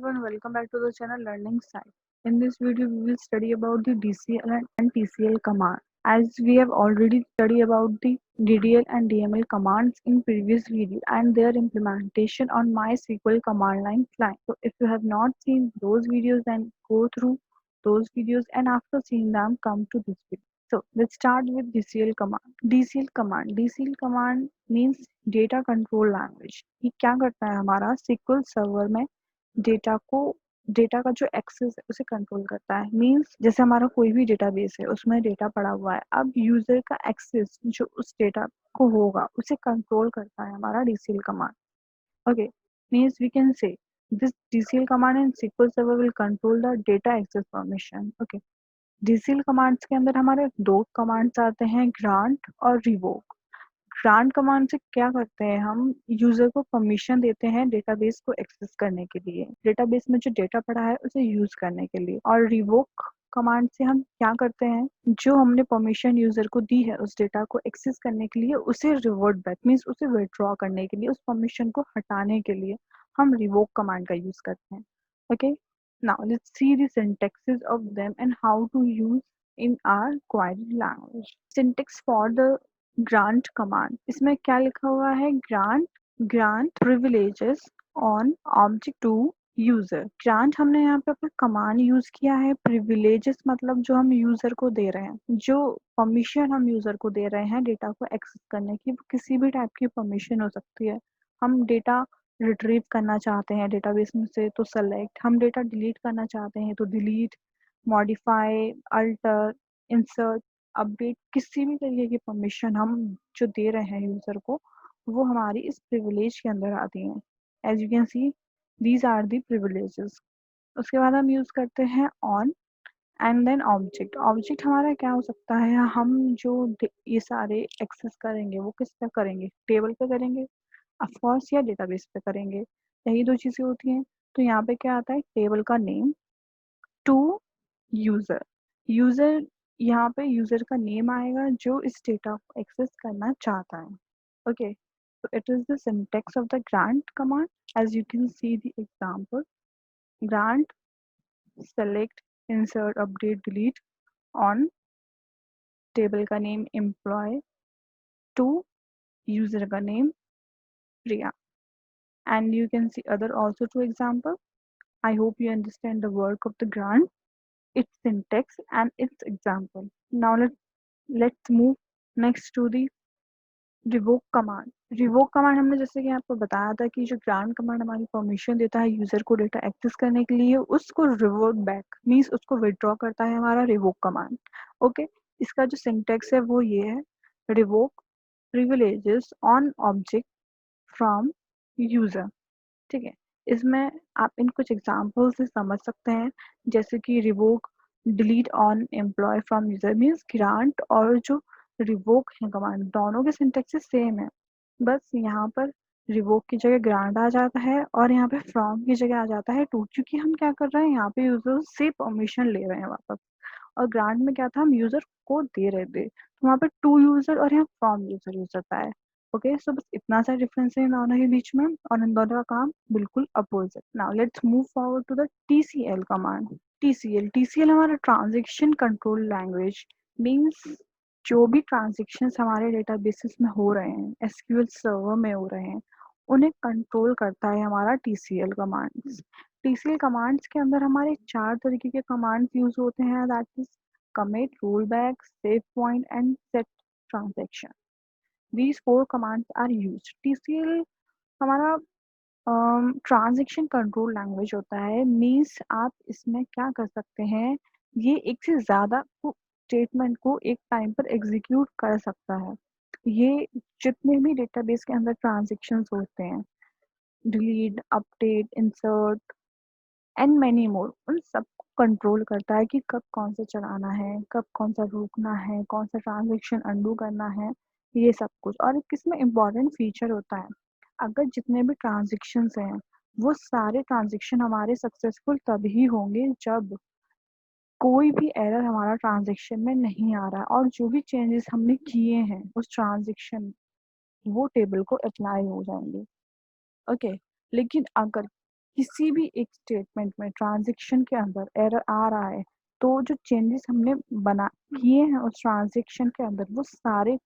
everyone, welcome back to the channel Learning Side. In this video, we will study about the DCL and TCL command. As we have already studied about the DDL and DML commands in previous video and their implementation on MySQL command line client. So if you have not seen those videos, then go through those videos and after seeing them, come to this video. So let's start with DCL command. DCL command means data control language. ये क्या करता है, हमारा SQL server में data का जो access है उसे कंट्रोल करता है. मींस जैसे हमारा कोई भी डेटाबेस है, उसमें डेटा पड़ा हुआ है, अब यूजर का एक्सेस जो उस डेटा को होगा उसे कंट्रोल करता है हमारा DCL command. Okay, means we can say this DCL command in SQL server will control the data access permission. Okay, DCL commands के अंदर हमारे दो कमांड्स आते हैं, ग्रांट और रिवोक. ग्रांट कमांड से क्या करते हैं, हम यूजर को परमिशन देते हैं डेटाबेस को एक्सेस करने के लिए, डेटाबेस में जो डेटा पड़ा है उसे यूज करने के लिए. और रिवोक कमांड से हम क्या करते हैं, जो हमने परमिशन यूजर को दी है उस डेटा को एक्सेस करने के लिए, उसे रिवर्ट बैक मीन्स उसे विड्रॉ करने के लिए, उस परमिशन को हटाने के लिए हम रिवोक कमांड का यूज करते हैं. Okay, now let's see the syntaxes of them and how to use in our query language. Syntax for the grant command. इसमें क्या लिखा हुआ है, grant privileges on object to user. Grant हमने यहाँ पे अपना कमांड यूज किया है, प्रिविलेजेस मतलब जो हम यूजर को दे रहे हैं, जो परमिशन हम यूजर को दे रहे हैं डेटा को एक्सेस करने की, वो किसी भी टाइप की परमिशन हो सकती है. हम डेटा रिट्रीव करना चाहते हैं डेटाबेस में से तो सेलेक्ट, हम डेटा डिलीट करना चाहते हैं तो delete, modify, alter, insert, update, किसी भी तरीके की परमिशन हम जो दे रहे हैं यूजर को, वो हमारी इस प्रिविलेज के अंदर आती हैं. As you can see these are the privileges. उसके बाद हम यूज करते हैं on and then object. Object हमारा क्या हो सकता है, हम जो ये सारे एक्सेस करेंगे वो किस पे करेंगे, टेबल पे करेंगे ऑफकोर्स, या डेटाबेस पे करेंगे. यही दो चीजें होती हैं. तो यहाँ पे क्या आता है, टेबल का नेम टू यूजर यहाँ पे यूजर का नेम आएगा जो इस डेटा को एक्सेस करना चाहता है. Okay, so it is the syntax of the grant command. As you can see the example, grant, select, insert, update, delete, on table का नेम एम्प्लॉय, टू यूजर का name Priya. And you can see other also two example. I hope you understand the work of the grant, its syntax and its example. Now let's move next to the revoke command. Revoke command हमने जैसे कि आपको बताया था कि जो grant command हमारी permission देता है यूजर को डेटा एक्सेस करने के लिए, उसको रिवोक बैक मींस उसको विड्रॉ करता है हमारा रिवोक कमांड. ओके, इसका जो सिंटेक्स है वो ये है, revoke privileges on object from user. ठीक है, इसमें आप इन कुछ एग्जाम्पल से समझ सकते हैं, जैसे कि revoke delete on employee from user means grant और जो रिवोक है कमांड, दोनों के सिंटेक्स सेम है, बस यहाँ पर रिवोक की जगह ग्रांट आ जाता है और यहाँ पे फ्रॉम की जगह आ जाता है टू, क्योंकि हम क्या कर रहे हैं, यहाँ पे यूजर से परमिशन ले रहे हैं वापस. और ग्रांट में क्या था, हम यूजर को दे रहे थे, तो वहाँ पे टू यूजर और यहाँ फ्रॉम यूजर यूज होता है. ओके, सो बस इतना सा डिफरेंस है इन दोनों के बीच में, और इन दोनों का काम बिल्कुल opposite. Now let's move forward to the TCL command. TCL हमारा ट्रांजेक्शन कंट्रोल लैंग्वेज. मींस जो भी ट्रांजेक्शन्स हमारे डेटाबेसेस में हो रहे हैं, एसक्यूएल सर्वर में हो रहे हैं, उन्हें कंट्रोल करता है हमारा टीसीएल कमांड्स. टीसीएल कमांड्स के अंदर हमारे 4 तरीके के कमांड्स यूज होते हैं, that is commit, rollback, save point and set transaction. These 4 commands are used. TCL हमारा ट्रांजेक्शन कंट्रोल लैंग्वेज होता है. मीन्स आप इसमें क्या कर सकते हैं, ये एक से ज़्यादा स्टेटमेंट को एक टाइम पर एग्जीक्यूट कर सकता है. ये जितने भी डेटाबेस के अंदर ट्रांजेक्शन्स होते हैं, delete, update, insert and many more, उन सबको कंट्रोल करता है कि कब कौन सा चलाना है, कब कौन सा रोकना है, कौन सा ट्रांजेक्शन अंडू करना है, ये सब कुछ. और एक किसमें इम्पॉर्टेंट फीचर होता है, अगर जितने भी ट्रांजेक्शन्स हैं वो सारे ट्रांजेक्शन हमारे सक्सेसफुल तभी होंगे जब कोई भी एरर हमारा ट्रांजेक्शन में नहीं आ रहा है, और जो भी चेंजेस हमने किए हैं उस ट्रांजेक्शन वो टेबल को अप्लाई हो जाएंगे. ओके, लेकिन अगर किसी भी एक स्टेटमेंट में ट्रांजैक्शन के अंदर एरर आ रहा है, तो जो चेंजेस हमने बना किए हैं उस ट्रांजैक्शन के अंदर वो सारे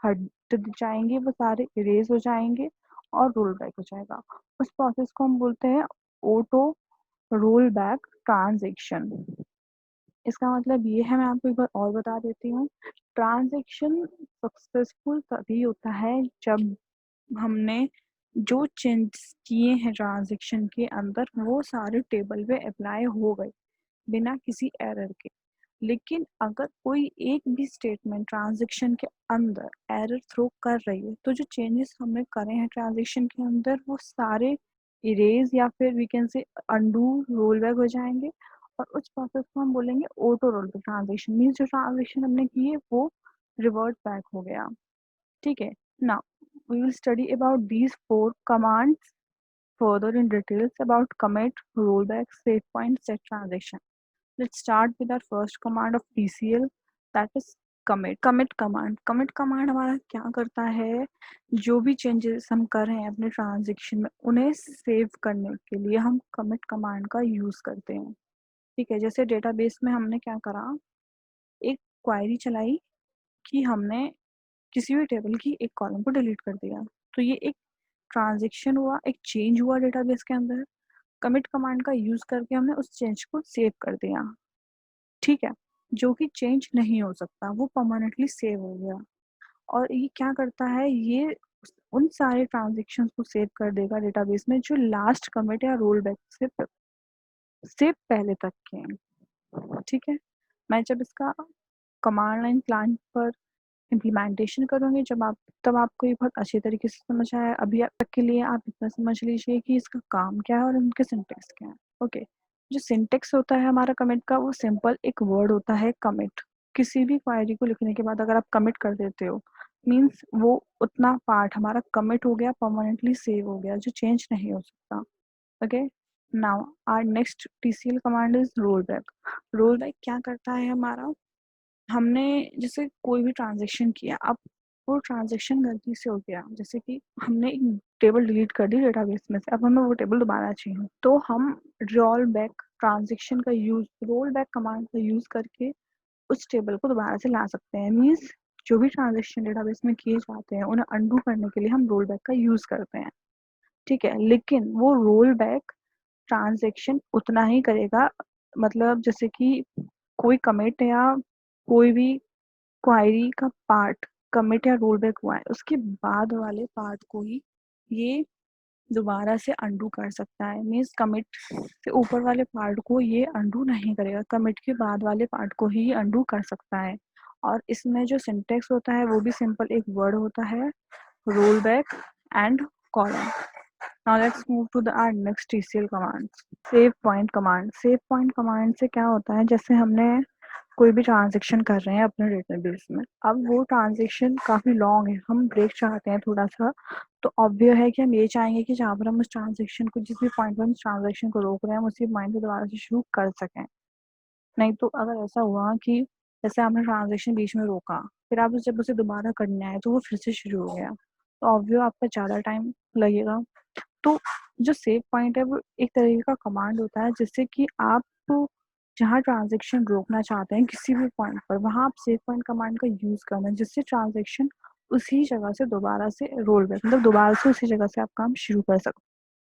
हट जाएंगे, वो सारे इरेज हो जाएंगे और रोल बैक हो जाएगा। उस प्रोसेस को हम बोलते हैं ऑटो रोल बैक ट्रांजैक्शन। इसका मतलब ये है, मैं आपको एक बार और बता देती हूँ। ट्रांजैक्शन सक्सेसफुल तभी होता है जब हमने जो चेंज किए हैं ट्रांजैक्शन के अंदर वो सारे टेबल पे अप्लाई हो गए बिना किसी एरर के। लेकिन अगर कोई एक भी स्टेटमेंट ट्रांजैक्शन के अंदर एरर थ्रो कर रही है, तो जो चेंजेस हमने करे हैं ट्रांजैक्शन के अंदर वो सारे इरेज या फिर we can say undo roll back हो जाएंगे। और उस प्रोसेस को हम बोलेंगे auto roll back transaction. Means जो ट्रांजैक्शन हमने की है वो रिवर्ट बैक हो गया। ठीक है। Now we will study about these four commands further in details about commit, rollback, save point, set transaction. Let's start with our first command of TCL, that is commit. Commit command हमारा क्या करता है, जो भी changes हम कर रहे हैं अपने transaction में उन्हें सेव करने के लिए हम commit command का यूज करते हैं। ठीक है। जैसे डेटाबेस में हमने क्या करा, एक क्वायरी चलाई कि हमने किसी भी टेबल की एक कॉलम को डिलीट कर दिया, तो ये एक ट्रांजेक्शन हुआ, एक चेंज हुआ डेटाबेस के अंदर। कमिट कमांड का यूज करके हमने उस चेंज को सेव कर दिया। ठीक है। जो कि चेंज नहीं हो सकता वो परमानेंटली सेव हो गया। और ये क्या करता है, ये उन सारे ट्रांजेक्शन्स को सेव कर देगा डेटाबेस में जो लास्ट कमिट या रोल बैक से पहले तक के हैं। ठीक है। मैं जब इसका कमांड लाइन प्लान पर इम्प्लीमेंटेशन करोगे जब आप, तब आपको ये बहुत अच्छी तरीके से समझ आया। अभी आप तक के लिए आप इतना समझ लीजिए कि इसका काम क्या है और उनके सिंटेक्स क्या है। ओके। जो सिंटेक्स होता है हमारा कमिट का, वो सिंपल एक वर्ड होता है कमिट। किसी भी क्वायरी को लिखने के बाद अगर आप कमिट कर देते हो, मीन्स वो उतना पार्ट हमारा कमिट हो गया, परमानेंटली सेव हो गया, जो चेंज नहीं हो सकता। Okay. Now our next TCL command is roll back. Roll back क्या करता है हमारा, हमने जैसे कोई भी ट्रांजेक्शन किया, अब वो ट्रांजेक्शन गलती से हो गया, जैसे कि हमने एक टेबल डिलीट कर दी डेटाबेस में से, अब हमें वो टेबल दोबारा चाहिए, तो हम रोल बैक ट्रांजेक्शन का यूज, रोल बैक कमांड का यूज करके उस टेबल को दोबारा से ला सकते हैं। मीन्स जो भी ट्रांजेक्शन डेटाबेस में किए जाते हैं उन्हें अनडू करने के लिए हम रोल बैक का यूज करते हैं। ठीक है। लेकिन वो रोल बैक ट्रांजेक्शन उतना ही करेगा, मतलब जैसे कि कोई कमिट या कोई भी क्वायरी का पार्ट कमिट या रोल बैक हुआ है, उसके बाद वाले पार्ट को ही ये दोबारा से अंडू कर सकता है। मीन्स कमिट से ऊपर वाले पार्ट को ये अंडू नहीं करेगा, कमिट के बाद वाले पार्ट को ही अंडू कर सकता है। और इसमें जो सिंटेक्स होता है वो भी सिंपल एक वर्ड होता है, roll back and column. Now let's move to the our next TCL command, save point command. Save point command से क्या होता है, जैसे हमने कोई भी ट्रांजेक्शन कर रहे हैं अपने डेटाबेस में, अब वो ट्रांजेक्शन काफ़ी लॉन्ग है, हम ब्रेक चाहते हैं थोड़ा सा, तो ऑब्वियस है कि हम ये चाहेंगे कि जहाँ पर हम उस ट्रांजेक्शन को, जिस भी पॉइंट पर हम ट्रांजेक्शन को रोक रहे हैं, हम उसी पॉइंट पे दोबारा से शुरू कर सकें। नहीं तो अगर ऐसा हुआ कि जैसे आपने ट्रांजेक्शन बीच में रोका, फिर आप जब उसे दोबारा करने आए तो वो फिर से शुरू हो गया, तो ऑब्वियस आपका ज़्यादा टाइम लगेगा। तो जो सेव पॉइंट है वो एक तरीके का कमांड होता है जिससे कि आप जहाँ ट्रांजेक्शन रोकना चाहते हैं किसी भी पॉइंट पर, वहाँ आप सेव पॉइंट कमांड का यूज़ करना, जिससे ट्रांजेक्शन उसी जगह से दोबारा से रोल बैक, मतलब दोबारा से उसी जगह से आप काम शुरू कर सकते हैं।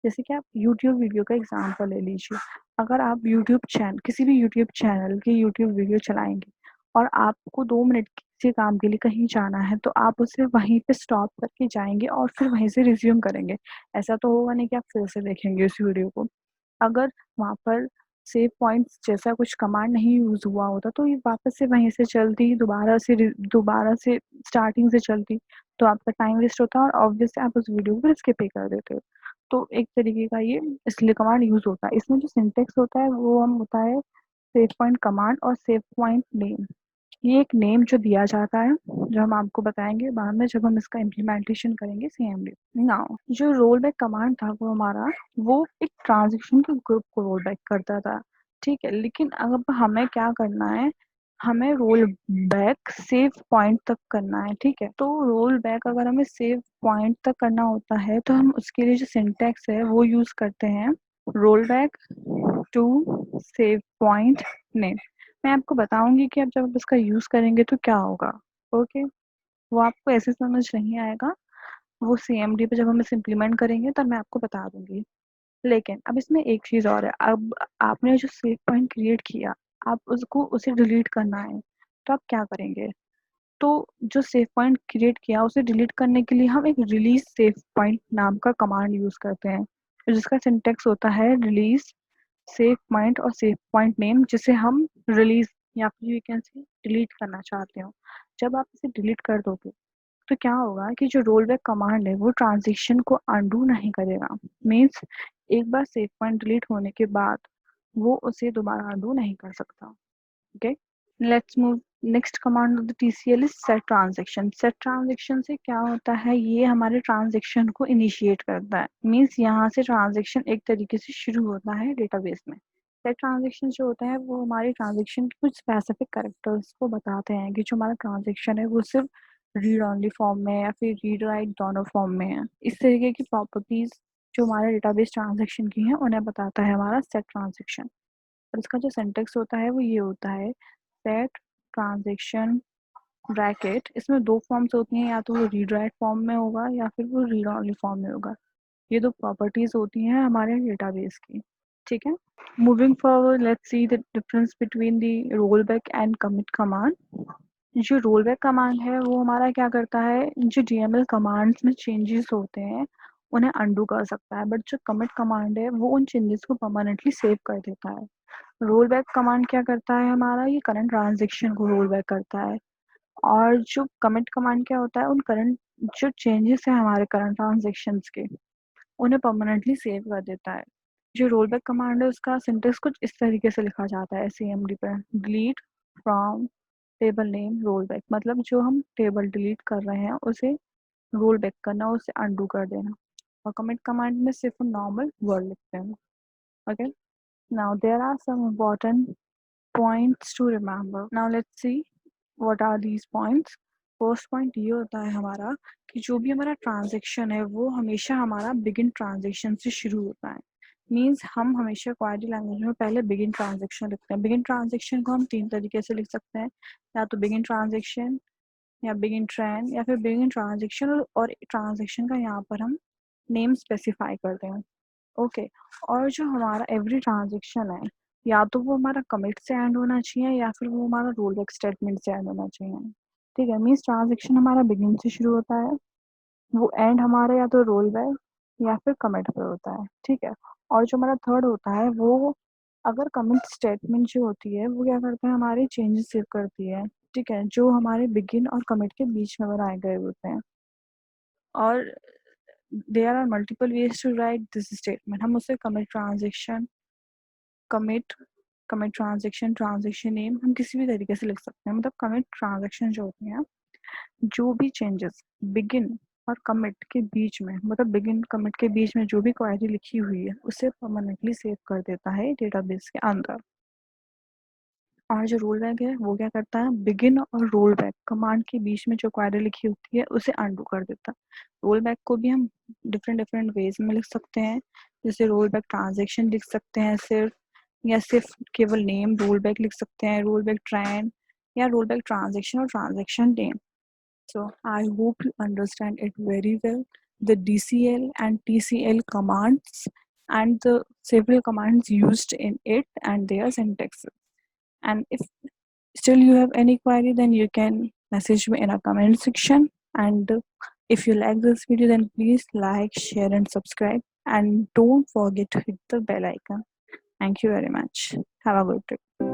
जैसे कि आप यूट्यूब वीडियो का एग्जांपल ले लीजिए। अगर आप यूट्यूब चैनल, किसी भी यूट्यूब चैनल की यूट्यूब वीडियो चलाएंगे और आपको 2 मिनट किसी काम के लिए कहीं जाना है, तो आप उसे वहीं पे स्टॉप करके जाएंगे और फिर वहीं से रिज्यूम करेंगे। ऐसा तो होगा नहीं कि आप फिर से देखेंगे उस वीडियो को। अगर वहाँ पर सेव पॉइंट्स जैसा कुछ कमांड नहीं यूज़ हुआ होता, तो ये वापस से वहीं से चलती, दोबारा से स्टार्टिंग से चलती, तो आपका टाइम वेस्ट होता है और ऑब्वियसली आप उस वीडियो को फिर स्किप ही कर देते हो। तो एक तरीके का ये इसलिए कमांड यूज़ होता है। इसमें जो सिंटेक्स होता है वो हम होता है सेव पॉइंट कमांड और सेव पॉइंट नेम। ये एक नेम जो दिया जाता है, जो हम आपको बताएंगे बाद में जब हम इसका इम्प्लीमेंटेशन करेंगे सीएमडी। नाउ जो रोल बैक कमांड था वो हमारा, वो एक ट्रांजेक्शन के ग्रुप को रोल बैक करता था। ठीक है। लेकिन अब हमें क्या करना है, हमें रोल बैक सेव पॉइंट तक करना है। ठीक है। तो रोल बैक अगर हमें सेव पॉइंट तक करना होता है तो हम उसके लिए जो सिंटेक्स है वो यूज़ करते हैं, rollback to save point name। मैं आपको बताऊंगी कि अब जब आप इसका यूज करेंगे तो क्या होगा। ओके, वो आपको ऐसे समझ नहीं आएगा, वो CMD पे जब हम इसे इम्प्लीमेंट करेंगे तब मैं आपको बता दूंगी। लेकिन अब इसमें एक चीज और है, अब आपने जो सेव पॉइंट क्रिएट किया, आप उसको उसे डिलीट करना है, तो आप क्या करेंगे? तो जो सेव पॉइंट क्रिएट किया उसे डिलीट करने के लिए हम एक रिलीज सेव पॉइंट नाम का कमांड यूज करते हैं, जिसका सिंटेक्स होता है रिलीज सेव पॉइंट और सेव पॉइंट नेम, जिसे हम रिलीज या फिर यू कैन से डिलीट करना चाहते हो। जब आप इसे डिलीट कर दोगे तो क्या होगा कि जो रोल बैक कमांड है वो ट्रांजेक्शन को अनडू नहीं करेगा। मीन्स एक बार सेव पॉइंट डिलीट होने के बाद वो उसे दोबारा अनडू नहीं कर सकता। Okay, let's move. Next command of the TCL is set transaction. Set transaction से क्या होता है, ये हमारे ट्रांजेक्शन को इनिशिएट करता है। मीन्स यहाँ से ट्रांजेक्शन एक तरीके से शुरू होता है डेटाबेस में। सेट ट्रांजेक्शन जो होता है वो हमारे ट्रांजेक्शन के कुछ स्पेसिफिक कैरेक्टर्स को बताते हैं कि जो हमारा ट्रांजेक्शन है वो सिर्फ रीड ऑनली फॉर्म में या फिर रीड राइट दोनों फॉर्म में है। इस तरीके की प्रॉपर्टीज जो हमारे डेटाबेस ट्रांजेक्शन की हैं उन्हें बताता है हमारा सेट ट्रांजेक्शन। और इसका जो सिंटेक्स होता है वो ये होता है, सेट ट्रांजेक्शन ब्रैकेट। इसमें दो फॉर्म्स होती हैं, या तो वो रीड राइट फॉर्म में होगा या फिर वो रीड ओनली फॉर्म में होगा। ये दो प्रॉपर्टीज होती हैं हमारे डेटाबेस की। ठीक है, moving forward let's see the difference between the role back and commit command. जो रोल बैक कमांड है वो हमारा क्या करता है, जो DML कमांड्स में चेंजेस होते हैं उन्हें अनडू कर सकता है, बट जो कमिट कमांड है वो उन चेंजेस को परमानेंटली सेव कर देता है। रोल बैक कमांड क्या करता है हमारा, ये करंट ट्रांजेक्शन को रोल बैक करता है। और जो कमिट कमांड क्या होता है, उन करंट जो चेंजेस है हमारे करंट ट्रांजेक्शन्स के उन्हें परमानेंटली सेव कर देता है। जो रोल बैक कमांड है उसका सिंटेक्स कुछ इस तरीके से लिखा जाता है CMD पर, delete from table name roll back. मतलब जो हम टेबल डिलीट कर रहे हैं उसे रोल बैक करना, उसे अनडू कर देना। और कमिट कमांड में सिर्फ हम नॉर्मल वर्ड लिखते हैं। Okay, now there are some important points to remember. Now let's see what are these points. First point ये होता है हमारा कि जो भी हमारा ट्रांजेक्शन है वो हमेशा हमारा बिगिन ट्रांजेक्शन से शुरू होता है। मीन्स हम हमेशा क्वारी लैंग्वेज में पहले बिगिन ट्रांजेक्शन लिखते हैं। बिगिन ट्रांजेक्शन को हम तीन तरीके से लिख सकते हैं, या तो बिगिन ट्रांजेक्शन या बिगिन ट्रेन या फिर बिगिन ट्रांजेक्शन, और ट्रांजेक्शन का यहाँ पर हम नेम स्पेसिफाई करते हैं। ओके, और जो हमारा एवरी ट्रांजेक्शन है या तो वो हमारा कमिट से एंड होना चाहिए या फिर वो हमारा रोल बैक स्टेटमेंट से एंड होना चाहिए। ठीक है, मीन्स ट्रांजेक्शन हमारा बिगिन से शुरू होता है, वो एंड हमारा या तो रोल बैक या फिर कमिट पे होता है। ठीक है, और जो हमारा थर्ड होता है वो, अगर कमिट स्टेटमेंट जो होती है वो क्या करता है, हमारे चेंजेस सेव करती है। ठीक है, जो हमारे बिगिन और कमिट के बीच में बनाए गए होते हैं। और there are multiple ways to write this statement. हम उसे commit transaction, commit commit transaction, transaction name, हम किसी भी तरीके से लिख सकते हैं। मतलब कमिट ट्रांजेक्शन जो होती हैं, जो भी चेंजेस बिगिन और कमिट के बीच में, मतलब बिगिन कमिट के बीच में जो भी क्वेरी लिखी हुई है उसे परमानेंटली सेव कर देता है डेटाबेस के अंदर। और जो रोल बैक है वो क्या करता है, बिगिन और रोल बैक कमांड के बीच में जो क्वेरी लिखी होती है उसे अनडू कर देता है। रोल बैक को भी हम डिफरेंट डिफरेंट वेज में लिख सकते हैं, जैसे रोल बैक ट्रांजेक्शन लिख सकते हैं सिर्फ, या सिर्फ केवल नेम रोल बैक लिख सकते हैं, रोल बैक ट्रेन, या रोल बैक ट्रांजेक्शन और transaction name. So I hope you understand it very well. The DCL and TCL commands and the several commands used in it and their syntax. And if still you have any query, then you can message me in a comment section. And if you like this video, then please like, share, and subscribe. And don't forget to hit the bell icon. Thank you very much. Have a good day.